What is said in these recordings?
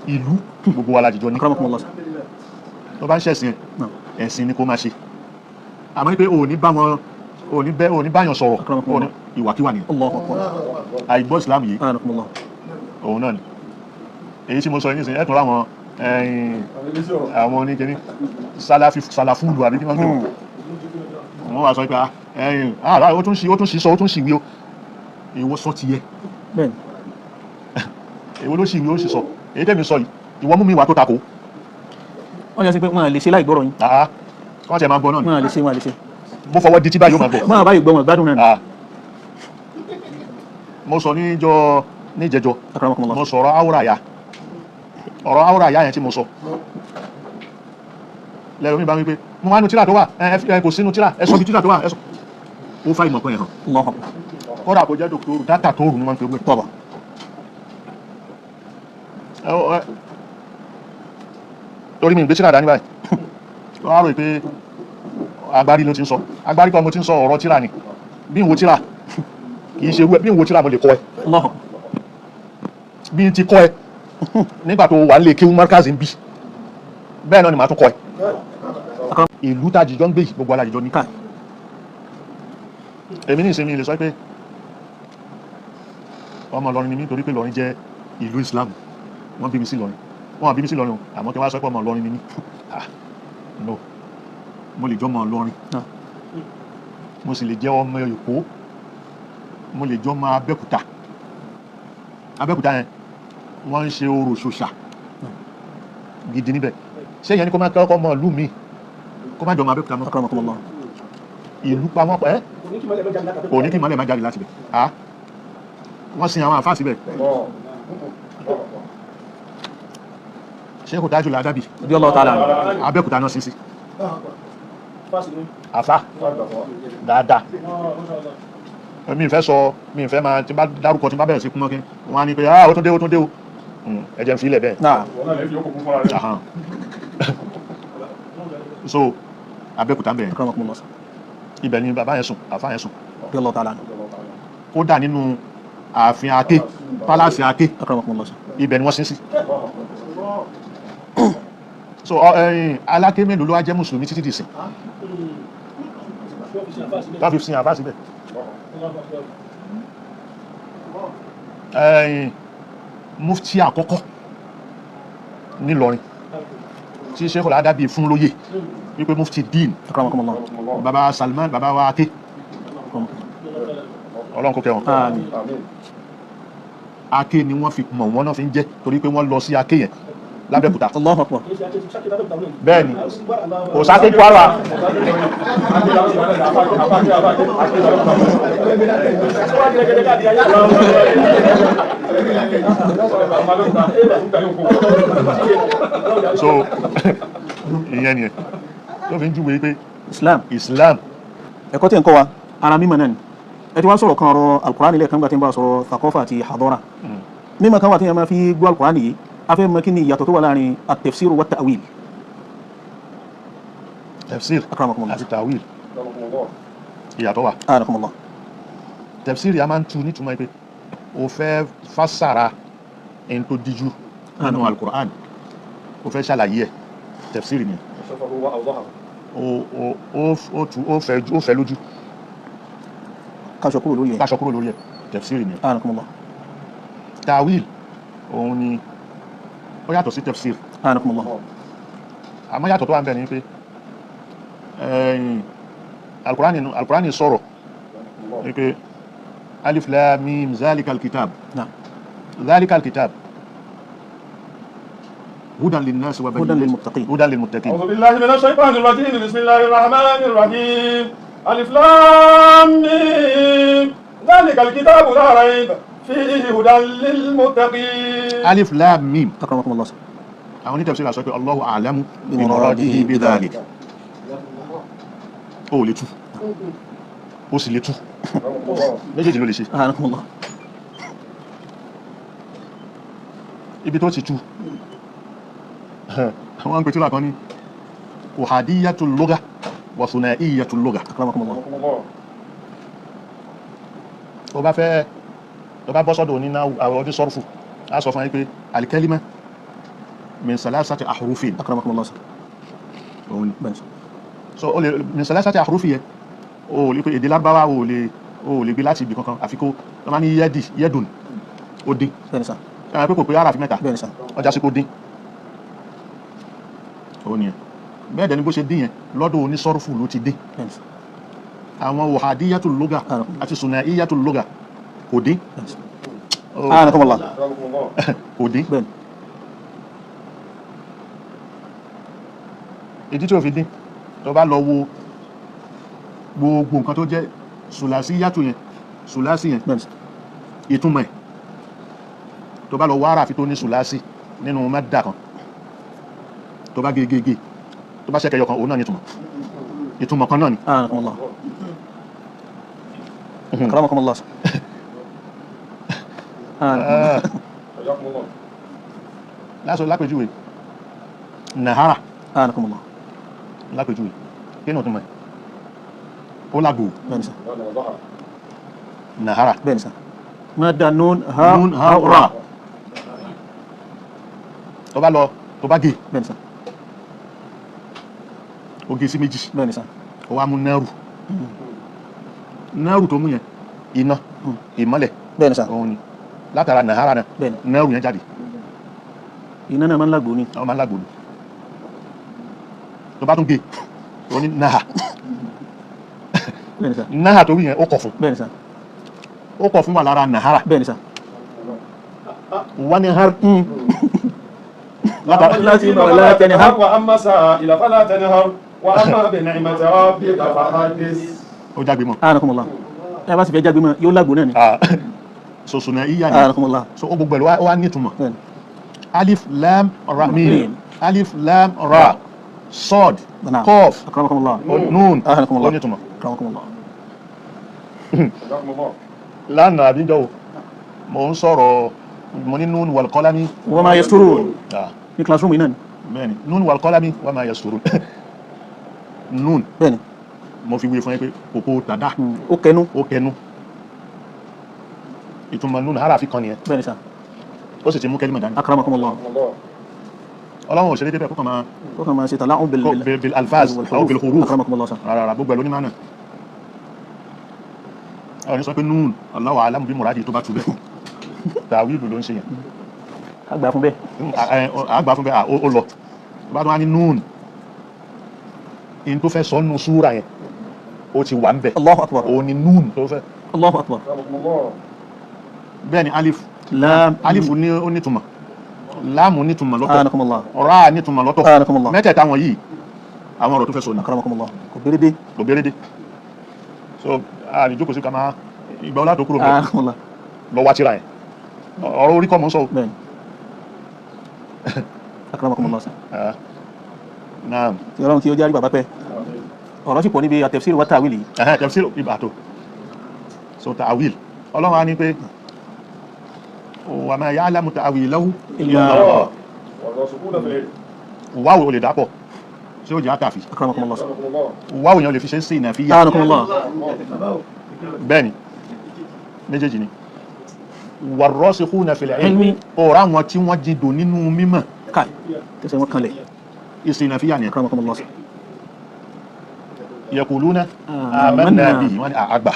ìlú gbogbo wa lájijọ́ ní akramakumullah tó bá ń ṣẹ̀sìn ẹ̀sìn ni kó máa ṣe àmọ́ pé òní bá wọn òní báyàn sọ̀rọ̀ òní ìwàkiwà ni Allahu akbar àìgbọ́ ìsìlámù yìí akramakumullah òun náà ni èyí tí mo sọ yìí nísìnyí ẹ̀tọ́ láwọn àwọn oníkẹ́ni sàlàfúùlù àbí kí wọ́n pè wọ́n wá sọ pé ó tún ṣì sọ ó tún ṣì wí ó èwo sọ ti yẹ bẹ́ẹ̀ni èwo ló ṣì wí ó sì sọ èyí tẹ́mi sọ yìí ìwọ mú mi wà tó takò wọ́n yẹ sí pé wọ́n lè ṣe láì gbọ́rọ̀ yín wọ́n tẹ̀ máa gbọ́ náà ni wọ́n lè ṣe mo fọwọ́ di tí báyìí ó máa gbọ́ wọ́n àbáyé gbọ́ wọn gbádùn náà mo sọ níjẹjọ akramakumullah mo sọ̀rọ̀ áwòràyà ọ̀rọ̀ áwòràyà yẹn tí mo sọ lẹ́rọ mi bá wípé mo wá ní tíra tó wà kò sínú tíra ẹ sọ bí tíra tó wà ẹ sọ ó fa ìmọ̀ kan yẹn hàn Allahu akbar kọ́dà kò jẹ́ dòkítọ́rù dátà tó rù ní wọ́n fi gbé tọ́ba torí mi ìgbé tíra dání báyìí tó wá rò pé agbárí ló ti ń sọ agbárí kan mo ti ń sọ ọ̀rọ̀ tíra ni bí n wo tíra kì í ṣe bí n wo tíra mo lè kọ́ ẹ Allahu bí n ti kọ́ ẹ nígbà tó wà ń lè kéwú markaz ń bí bẹ́ẹ̀ náà ni màá tún kọ́ ẹ ìlú tajìjọ ń gbé gbogbo alájìjọ ní káà èmi ní ìsinmi ilé sọ pé ọmọ Ìlọrin ni mí torí pé Ìlọrin jẹ́ ìlú Islam wọ́n bí mi sí Ìlọrin wọ́n bí mi sí Ìlọrin àmọ́ kí wọ́n sọ pé ọmọ Ìlọrin ni mí no mo lè jọ ọmọ Ìlọrin mo sì lè jẹ́ ọmọ Èkó mo lè jọ ọmọ Abẹ́òkúta yẹn wọ́n ń ṣe orò ṣòṣà gidi níbẹ̀ ṣé ìyẹn ni kó má kọ́kọ́ ọmọ ìlú mi kó má jọ ọmọ Abẹ́òkúta mọ́ akramakumullah ìlú pamọ́ pẹ́ kò ní kí ìmọ̀lẹ̀ má jáde láti bẹ̀ wọ́n sin àwọn àfáà síbẹ̀ ṣé kò dájú ládàbí ojú ọlọ́ọ̀ tààlà Abẹ́òkúta náà sin sí àfáà dáadáa mi ìfẹ́ máa tí bá dárúkọ tí bá bẹ̀rẹ̀ sí kún mọ́kí wọ́n á ní pé ó tún dé o ẹjẹ́ ń fi ilẹ̀ bẹ́ẹ̀ so Abẹ́òkúta bẹ̀rẹ̀ akramakumullah ibẹ̀ ni bàbá yẹn sùn àfáà yẹn sùn ojú ọlọ́ọ̀ tààlà kódà nínú ààfin Aké pálásì Aké akramakumullah ibẹ̀ ni wọ́n sin sí so Aláké mélòó ló wá jẹ́ mùsùlùmí títí dìsìn tó fi sin àfáà síbẹ̀ mufti àkọ́kọ́ nílọrin tí Sheikh Al-Adabi fún lóyè wípé mufti dín akramakumullah bàbá Salman bàbá wa Aké ọlọ́run kó kẹ́ wọn Aké ni wọ́n fi mọ̀ wọ́n náà fi ń jẹ́ torí pé wọ́n lọ sí Aké yẹn l'Abẹ́òkúta Allahu akbar bẹ́ẹ̀ni kò sáké kwara so ìyẹn ni ẹ tó fi ń júwe pé Islam ẹ̀kọ́ tí ń kọ́ wa ara mímọ̀ náà ni ẹ ti wá sọ̀rọ̀ kan ọ̀rọ̀ Al-Qur'ani ilẹ̀ kan gbà tí ń bá sọ̀rọ̀ thaqafa àti hadara mímọ̀ kan wà tí yẹn máa fi gbọ́ Al-Qur'ani yìí afẹ́ mọ́ kí ni ìyàtọ̀ tó wà láàrin at-tafsir wa at-ta'wil tafsir àti ta'wil ìyàtọ̀ wà anakumullah tafsir a máa ń tu nítumọ̀ pé o fẹ́ fásara ẹni tó díjú nínú Al-Qur'an o fẹ́ ṣàlàyé ẹ̀ tafsir ni ó fẹ́ lójú káṣọ kúrò lórí ẹ̀ tafsir ni anakumullah ta'wil òun ni ó yàtọ̀ sí tafsir anakumullah àmọ́ yàtọ̀ tó wà ń bẹ ní pé Al-Qur'ani sọ̀rọ̀ pé alif lam mim zalikal kitab zalikal kitab hudan linnas wa hudan lilmuttaqin a'udhu billahi minash shaitanir rajim bismillahir rahmanir rahim alif lam mim zalikal kitabu la rayba fihi hudan lilmuttaqin alif lam mim akramakumullah àwọn onítẹ̀síra sọ pé Allahu a'lamu bi muradihi bi dhalik ó lè tú ó sì lè tú méjèèjì ló lè ṣe ibi tó ti tú àwọn pẹ̀tí lákan ní uhadiyatul lugha wa thunaiyatul lugha tó bá bọ́ sọ́dọ̀ ní ọdún sọ́rọ̀fù a sọ fún ẹ pé al-kalima min salasati ahrufin akramakumullah òun ni bẹ́ẹ̀ sà so o lè min salasati ahrufi yẹn o lè pe èdè Lárúbáwá o lè gbé láti ibì kankan àfi kó wọ́n máa ní yẹ́dùn ó dín bẹ́ẹ̀ sà pé kò pé àràfin mẹ́ta bẹ́ẹ̀ sà ọjà sí kó dín òun nìyẹn bẹ́ẹ̀ dẹ̀ ni bó ṣe dín yẹn lọ́dọ̀ onísọ́rùfù ló ti dín bẹ́ẹ̀ sà àwọn wahadiyatul lugha àti sunaiyatul lugha kò dín bẹ́ẹ̀ sà akramakumullah kò dín bẹ́ẹ̀ ìdí tí ó fi dín tó bá lọ wo gbogbo nǹkan tó jẹ́ sùlásíyàtù yẹn sùlásí yẹn bẹ́ẹ̀ sà ìtumọ̀ ẹ̀ tó bá lọ wá àràfi tó ní sùlásí nínú mẹ́dà kan tó bá gégégé tó bá ṣẹ́kẹ̀yọ kan òun náà ní ìtumọ̀ kan náà ni akramakumullah akramakumullah lásọ lápèjúwe nàhárà akramakumullah lápèjúwe kí ní ọ̀túnmọ̀ ó lágbò bẹ́ẹ̀ sà nàhárà bẹ́ẹ̀ sà madda nun nun ha ra tó bá gé bẹ́ẹ̀ sà ó gé sí méjì bẹ́ẹ̀ sà ó wá mú náàrù tó mú yẹn iná ìmọ́lẹ̀ bẹ́ẹ̀ sà òun ni látara nàhárà náà bẹ́ẹ̀ náàrù yẹn jáde iná náà máa ń lágbó ni àwọn máa ń lágbòlù tó bá tún gé ó ní náà bẹ́ẹ̀ sà náà tó rí yẹn ó kọ̀ fún bẹ́ẹ̀ sà ó kọ̀ fún wà lára nàhárà bẹ́ẹ̀ sà wọ́n ní har láti wala tanhar وأما سائل فلا تنهر وأما بنعمة ربك فحدث. ó jágbe mọ́ akramakumullah ẹ bá sì fẹ́ jágbe mọ́ yóò lágbó náà ni so sunaiya ni akramakumullah so ó gbogbo ẹ̀ ló wá ní ìtumọ̀ bẹ́ẹ̀ alif lam ra mim Mim. alif lam ra sod Naam. kof akramakumullah nun akramakumullah ó ní ìtumọ̀ akramakumullah جزاكم الله. lánàá àbíjọ́ mo ń sọ̀rọ̀ mo ní nun wal qalami wa ma yasturun ní classroom yìí náà ni bẹ́ẹ̀ni nun wal qalami wa ma yasturun nun bẹ́ẹ̀ ni mo fi wé fún ẹ pé kòkó dada ó kẹnu ó kẹnu ìtumọ̀ nun harafi kan nìyẹn bẹ́ẹ̀ ni sà ó sì ti mú kẹ́límà dání akramakumullah الله. ọlọ́run ò ṣe déédéé bẹ́ẹ̀ kó kàn máa ó kàn máa ṣe tala'ub bil alfaz aw bil huruf akramakumullah sà rárá gbogbo ẹ̀ ló ní mánà ọ̀rọ̀ ní sọ pé nun Allahu a'lamu bi muradi tó bá tu bẹ́ẹ̀ tàwílù ló ń ṣe yẹn àgbà fún bẹ́ẹ̀ àgbà fún bẹ́ẹ̀ ó lọ tó bá tó wá ní nun in tó fẹ́ sọ nù súra yẹn ó ti wà ń bẹ̀ Allahu akbar ó ní nun tó fẹ́ Allahu akbar جزاكم الله. bẹ́ẹ̀ ni alif lam alifu ní ó nítumọ̀ láàmù nítumọ̀ lọ́tọ̀ akramakumullah ra nítumọ̀ lọ́tọ̀ akramakumullah mẹ́tẹ̀ẹ̀ta wọn yìí àwọn ọ̀rọ̀ tó fẹ́ sọ ní akramakumullah kò bérédé kò bérédé so àlìjókòó sí ká máa ìgbà ọlá tó kúrò mẹ́ akramakumullah lọ wá tíra ẹ̀ ọ̀rọ̀ orí kọ́ mọ́ sọ bẹ́ẹ̀ ni akramakumullah sà náà tí ọlọ́run tí ó járí bàbá pẹ́ ọ̀rọ̀ sì pọ̀ níbi at-tafsir wa ta'wil yìí tafsir ìbàtò so ta'wil ọlọ́run á ní pé wa ma ya'lamu ta'wilahu illa Allah والراسخون في العلم. wáwò o lè dápọ̀ tí ó jẹ́ àtàfi akramakumullah sà جزاكم الله. wáwò yẹn lè fi ṣe sí ìnàfíyà akramakumullah bẹ́ẹ̀ni méjèèjì ni warrasikhuna fil ilmi Ilmi. ọ̀rọ̀ àwọn tí wọ́n jìdò nínú mímọ̀ káì tẹsẹ̀ wọn kanlẹ̀ ìsìnàfíyà ni akramakumullah sà yaquluna Amanna. amanna bihi wọ́n ni àgbà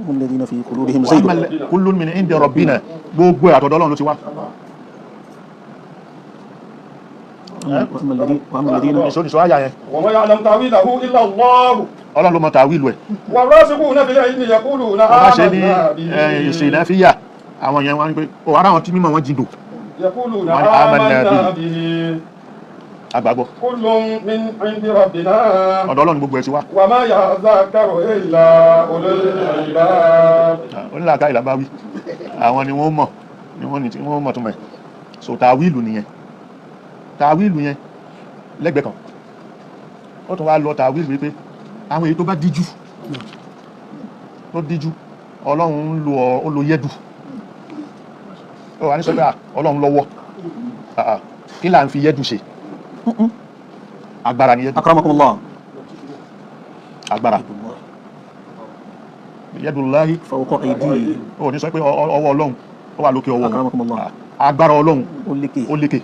hum alladhina fi qulubihim wa zayg amma kullun min indi rabbina gbogbo àtọ̀dọ̀ Ọlọ́run ló ti wá wa amma alladhina ìṣòdìṣọ́ àyà yẹn وما يعلم تأويله إلا الله. Ọlọ́run ló mọ tàwílù ẹ̀ والراسخون في العلم يقولون wọ́n bá ṣe ní آمنا به. ìsìnàfíyà àwọn yẹn wọ́n ní pé ó ara àwọn tí mímọ̀ wọn jìdò يقولون وأن آمنا آمنا به. به. àgbàgbọ́ كل من عند ربنا ọ̀dọ̀ Ọlọ́run gbogbo ẹ̀ ti wá وما يذكر إلا أولو الألباب. onílàkà ìlàbá wí àwọn ni wọ́n mọ̀ ni wọ́n mọ̀ tó mọ̀ ẹ̀ so tàwílù nìyẹn tàwílù yẹn lẹ́gbẹ̀ẹ́ kan ó tún wá lọ tàwílù wípé àwọn èyí tó bá díjú Ọlọ́run ń lo ó lo yẹ́dù ó wà ní sọ pé Ọlọ́run lọ́wọ́ kí là ń fi yẹ́dù ṣe agbára ni yẹ́dù akramakumullah agbára yẹ́dù láhí fawqa aydihim ó ní sọ pé ọwọ́ Ọlọ́run ó wà lókè ọwọ́ wọn akramakumullah agbára ọlọ́run ó lékè ó lékè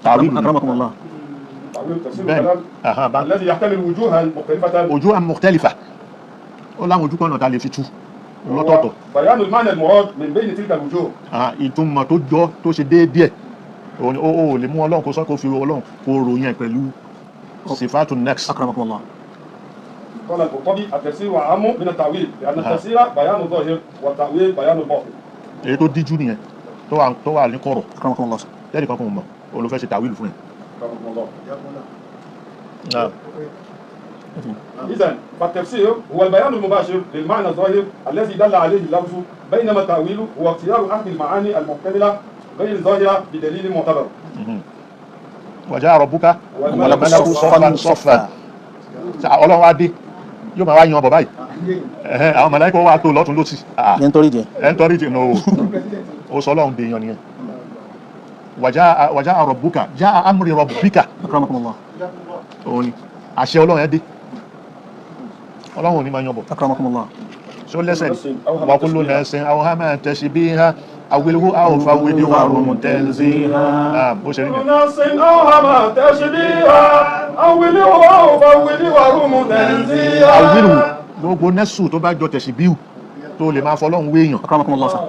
tàwílù ni. akramakumullah تعويل تفسير بين. الكلام Aha, bá- الذي يحتمل وجوها مختلفة ojú mukhtalifa ó láwọn ojú kan náà ta lè fi tú lọ́tọ̀ọ̀tọ̀. بيان المعنى المراد من بين تلك الوجوه Ìtumọ̀ tó jọ tó ṣe déédéẹ̀ ó lè mú ọlọ́run kó sọ kó fi ọlọ́run kó ròyìn ẹ̀ pẹ̀lú sifatu next. akramakumullah قال القرطبي التفسير أعم من التعويل لأن التفسير بيان الظاهر والتعويل بيان الباطن èyí tó díjú nìyẹن tó wà ní kọ̀rọ̀ akramakumullah tẹ́lẹ̀ kan kò mọ̀ olùfẹ́ ṣe tàwílù fún ẹ̀. رحمه الله إذن فالتفسير هو البيان المباشر للمعنى الظاهر الذي دل عليه اللفظ بينما التأويل هو اختيار أحد المعاني المحتملة غير الظاهرة بدليل معتبر وجاء ربك والملك والملك صفا صفا ọlọ́run wá dé yóò máa wá yan bọ̀ báyìí àwọn màláíkà wá tó lọ́tún lósì yẹn torí jẹ ẹ̀ ń tọ́rí jìnnà ó sọ ọlọ́run dèèyàn nìyẹn وجاء ربك جاء أمر ربك akramakumullah òun ni àṣẹ ọlọ́run ẹ̀ dé ọlọ́run ò ní máa yan bọ̀ akramakumullah ṣó lẹ́sẹ̀ wa kullu nafsin awhama tashbiha awilhu aw fawwid wa rum tanziha bó ṣe rí ni. نفس أوهم تشبيها أوله أو فوله وهم تنزيها àwírù gbogbo nẹ́sù tó bá jọ tẹ̀sí bíù tó lè máa fọlọ́run wéèyàn akramakumullah sa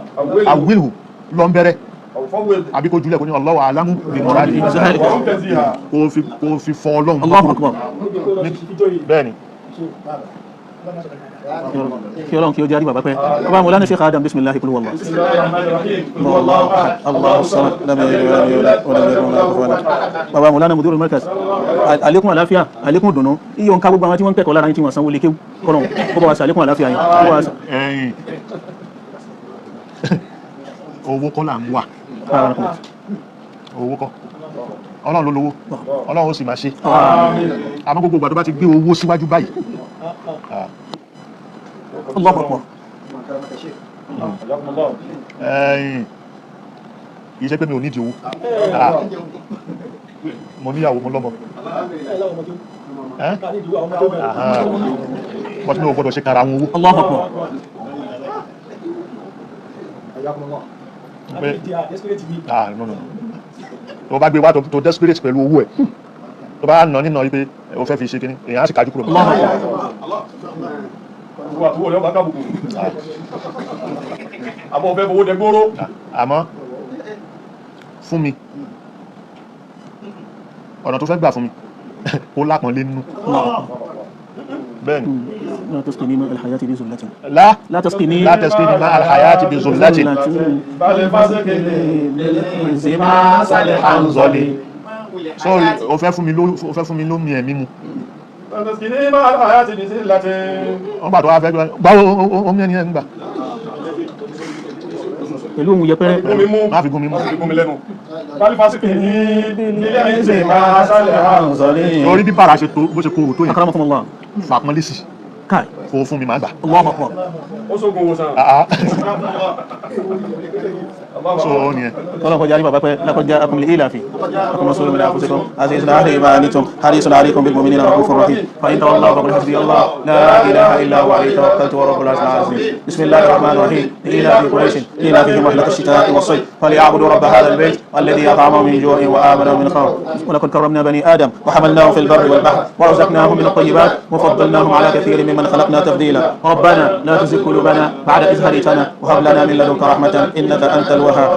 àwírù lọ́nbẹ̀rẹ̀ أو فوض àbí kó jùlẹ̀ kó ní Allahu a'lamu bi muradihi وهم تنزيها kó fi fọ ọlọ́run Allahu akbar bẹ́ẹ̀ ni. kí ọlọ́run kí ó járí bàbá pẹ́ bàbá Mawlana Sheikh Adam bismillah qul huwallah بسم الله الرحمن الرحيم قل هو الله أحد Allahu samad lam yalid wa lam yulad wa lam yakun lahu kufuwan ahad bàbá Mawlana mudirul markaz àlékún àlàáfíà àlékún dùnú iye òǹkà gbogbo àwọn tí wọ́n ń kẹ́kọ̀ọ́ lára yín tí wọ́n sanwó lékéwú kọ́lọ̀ kó bá wa ṣàlékún àlàáfíà yín kó bá wa ẹ̀yìn owó kọ́ là ń wà owó kọ́ ọlọ́run ló lówó ọlọ́run ó sì máa ṣe àmọ́ gbogbo ìgbà tó bá ti gbé owó síwájú báyìí Allahu akbar حياكم الله ẹ̀yìn kìí ṣe pé mi ò nídìí owó mo níyàwó mo lọ́mọ bọ́tí mi ò gbọ́dọ̀ ṣe kára wọn owó Allahu akbar pé no no tó bá gbé wá tó desperate pẹ̀lú owó ẹ̀ tó bá nà nínà wípé o fẹ́ fi ṣe kíní èèyàn á sì kájú kúrò mọ́. هو هو اليوم أكابو أبو فيه هو دكورو àmọ́ fún mi ọ̀nà tó fẹ́ gbà fún mi kó lápọ̀nlé nínú bẹ́ẹ̀ ni لا تسقني ماء الحياة بذلة لا تسقني تسقيني ماء الحياة بذلة بل فاسق زما صالحا zọlé sorry o fẹ́ fún mi lómi ẹ̀mí mu تسقيني مع الحياة بذلة wọ́n gbà tó wá fẹ́ gbà omi ẹni ẹ̀ ń gbà pẹ̀lú ohun yẹpẹrẹ قومي مو má fi gún mi mú قومي لنو بل فاسق زما صالحا lórí bí bàrà ṣe tó bó ṣe kóòrò tó yẹn akramakumullah fàpọ́nlé sí kai kó fún mi má gbà Allahu akbar أسوق وسام so ó ní ẹ قال قد جاء بابا لقد جاءكم الإيلاف لكم رسول من أنفسكم عزيز عليه ما عنتم حريص عليكم بالمؤمنين رؤوف رحيم فإن تولوا فقل حسبي الله لا إله إلا هو عليه توكلت ورب العرش العظيم بسم الله الرحمن الرحيم إيلاف قريش إيلافهم رحلة الشتاء والصيف فليعبدوا رب هذا البيت الذي أطعمهم من جوع وآمنهم من خوف ولقد كرمنا بني آدم وحملناهم في البر والبحر ورزقناهم من الطيبات وفضلناهم على كثير ممن خلقنا تفضيلا ربنا لا تزغ قلوبنا بعد إذ هديتنا وهب لنا من لدنك رحمة إنك أنت الوهاب